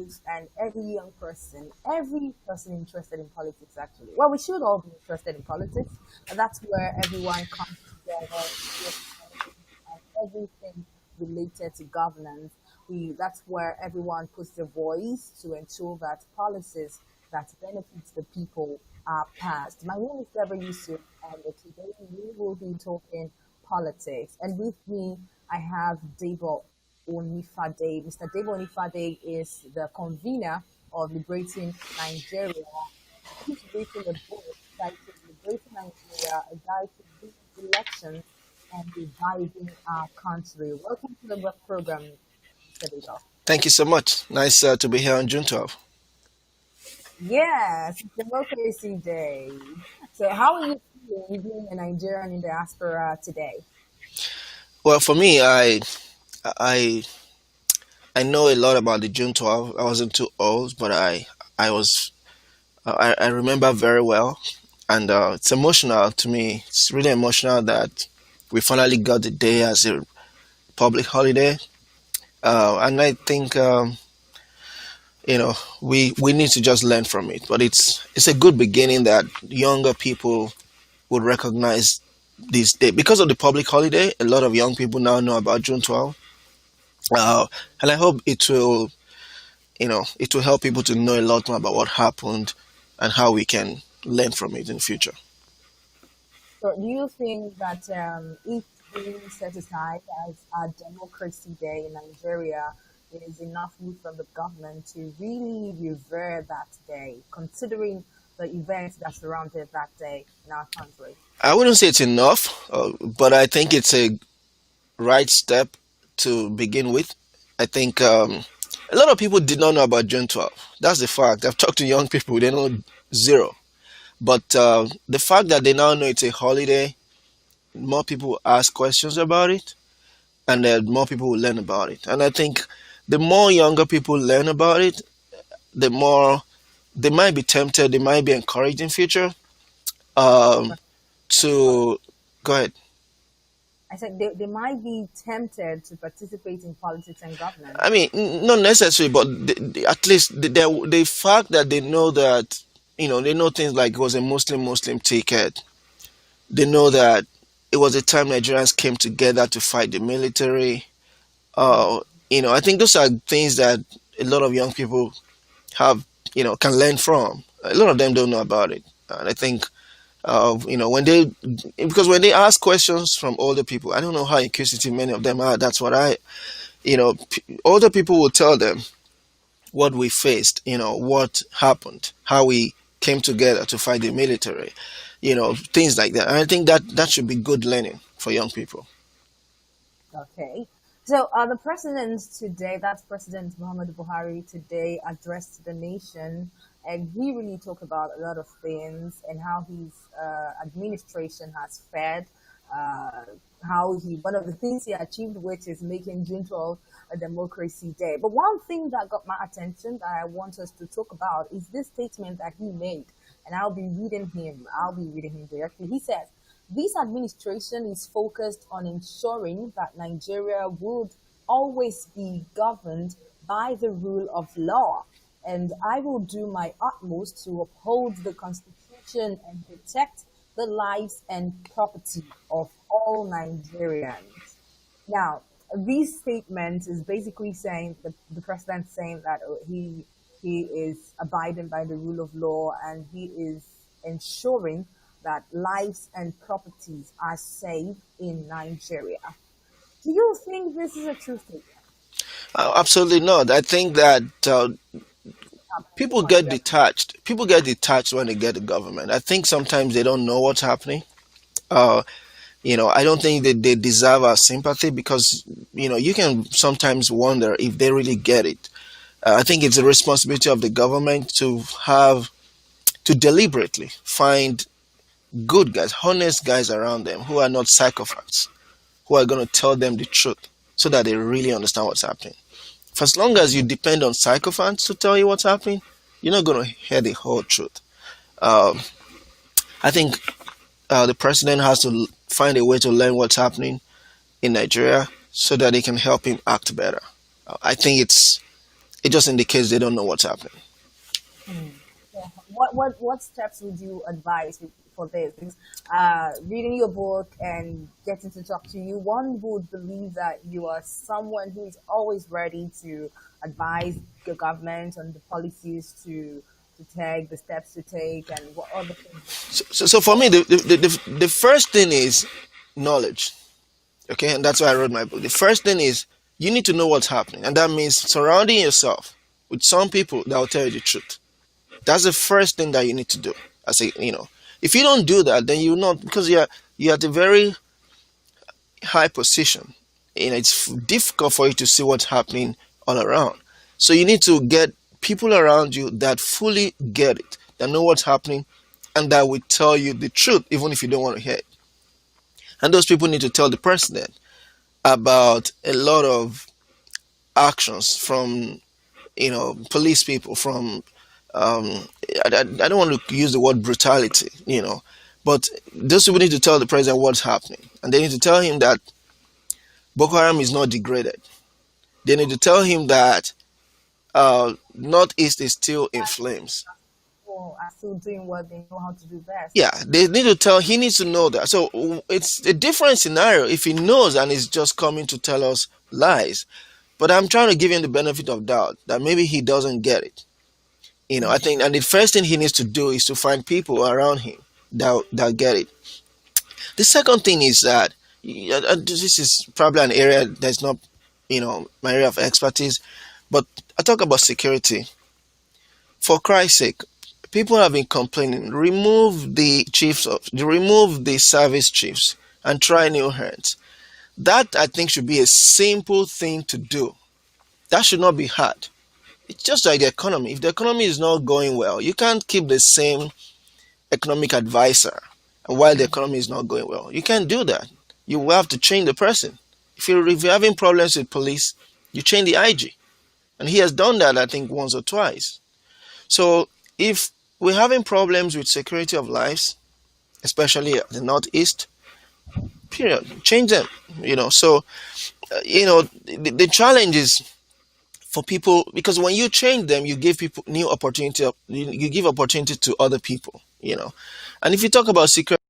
youth and every person interested in politics, actually. Well, we should all be interested in politics, and that's where everyone comes together to talk politics and everything related to governance. That's where everyone puts their voice to ensure that policies that benefit the people are passed. My name is Deborah Yusuf, and today we will be talking politics. And with me, I have Debo Onifade. Mr. Debo Onifade is the convener of Liberating Nigeria. He's written a book titled Liberating Nigeria, a guide to winning elections and reviving our country. Welcome to the work program, Mr. Debo. Thank you so much. Nice to be here on June 12th. Yes, it's Democracy Day. So, how are you feeling being a Nigerian in diaspora today? Well, for me, I I know a lot about the June 12th. I wasn't too old, but I was I remember very well, and it's emotional to me. It's really emotional that we finally got the day as a public holiday, and I think we need to just learn from it. But it's a good beginning that younger people would recognize this day because of the public holiday. A lot of young people now know about June 12th, and I hope it will help people to know a lot more about what happened and how we can learn from it in the future. So, do you think that if being set aside as a Democracy Day in Nigeria is enough room from the government to really revere that day, considering the events that surrounded that day in our country? I wouldn't say it's enough, but I think it's a right step to begin with. I think a lot of people did not know about June 12th. That's the fact. I've talked to young people, they know zero. But the fact that they now know it's a holiday, more people ask questions about it, and then more people will learn about it. And I think the more younger people learn about it, the more they might be tempted, they might be encouraged in future um, to go ahead. I said they might be tempted to participate in politics and governance. I mean, not necessary, but at least the fact that they know that, they know things like it was a Muslim ticket. They know that it was a time Nigerians came together to fight the military. Uh, I think those are things that a lot of young people have, can learn from. A lot of them don't know about it, and I think when they because when they ask questions from older people, I don't know how inquisitive many of them are. That's what older people will tell them what we faced, what happened, how we came together to fight the military, things like that. And I think that should be good learning for young people. Okay. So the president today, that's President Muhammad Buhari today, addressed the nation, and he really talked about a lot of things and how his administration has fared, uh, how he one of the things he achieved, which is making June 12th a democracy day. But one thing that got my attention that I want us to talk about is this statement that he made, and I'll be reading him. I'll be reading him directly. He says, this administration is focused on ensuring that Nigeria would always be governed by the rule of law, and I will do my utmost to uphold the Constitution and protect the lives and property of all Nigerians. Now, this statement is basically saying the president saying that he is abiding by the rule of law and he is ensuring that lives and properties are safe in Nigeria. Do you think this is a true statement? Absolutely not. I think that This people one, get yes. detached. People get detached when they get the government. I think sometimes they don't know what's happening. Uh, I don't think that they deserve our sympathy because, you can sometimes wonder if they really get it. I think it's a responsibility of the government to deliberately find good guys, honest guys around them who are not psychopaths, who are going to tell them the truth so that they really understand what's happening. For as long as you depend on psychopaths to tell you what's happening, you're not going to hear the whole truth. Um, I think the president has to find a way to learn what's happening in Nigeria so that they can help him act better. I think It just indicates they don't know what's happening. Hmm. Yeah. What steps would you advise for this? Because reading your book and getting to talk to you, one would believe that you are someone who is always ready to advise the government on the policies to take, the steps to take, and what other things. So for me, the first thing is knowledge. Okay, and that's why I wrote my book. The first thing is you need to know what's happening, and that means surrounding yourself with some people that will tell you the truth. That's the first thing that you need to do. I say, if you don't do that, then you're not, because you're at a very high position. It's difficult for you to see what's happening all around. So you need to get people around you that fully get it, that know what's happening, and that will tell you the truth, even if you don't want to hear it. And those people need to tell the president about a lot of actions from police people, from I don't want to use the word brutality, but those people need to tell the president what's happening, and they need to tell him that Boko Haram is not degraded. They need to tell him that Northeast is still in flames. People are still doing what they know how to do best. Yeah, they need to tell. He needs to know that. So it's a different scenario if he knows and is just coming to tell us lies. But I'm trying to give him the benefit of doubt that maybe he doesn't get it. I think, and the first thing he needs to do is to find people around him that get it. The second thing is that this is probably an area that's not, my area of expertise, but I talk about security. For Christ's sake, people have been complaining. Remove the service chiefs and try new hands. That I think should be a simple thing to do. That should not be hard. It's just like the economy. If the economy is not going well, you can't keep the same economic advisor while the economy is not going well. You can't do that. You will have to change the person. If you're having problems with police, you change the IG. And he has done that, I think, once or twice. So if we're having problems with security of lives, especially the Northeast, period, change them. So the challenge is for people, because when you change them, you give people new opportunity. You give opportunity to other people. And if you talk about security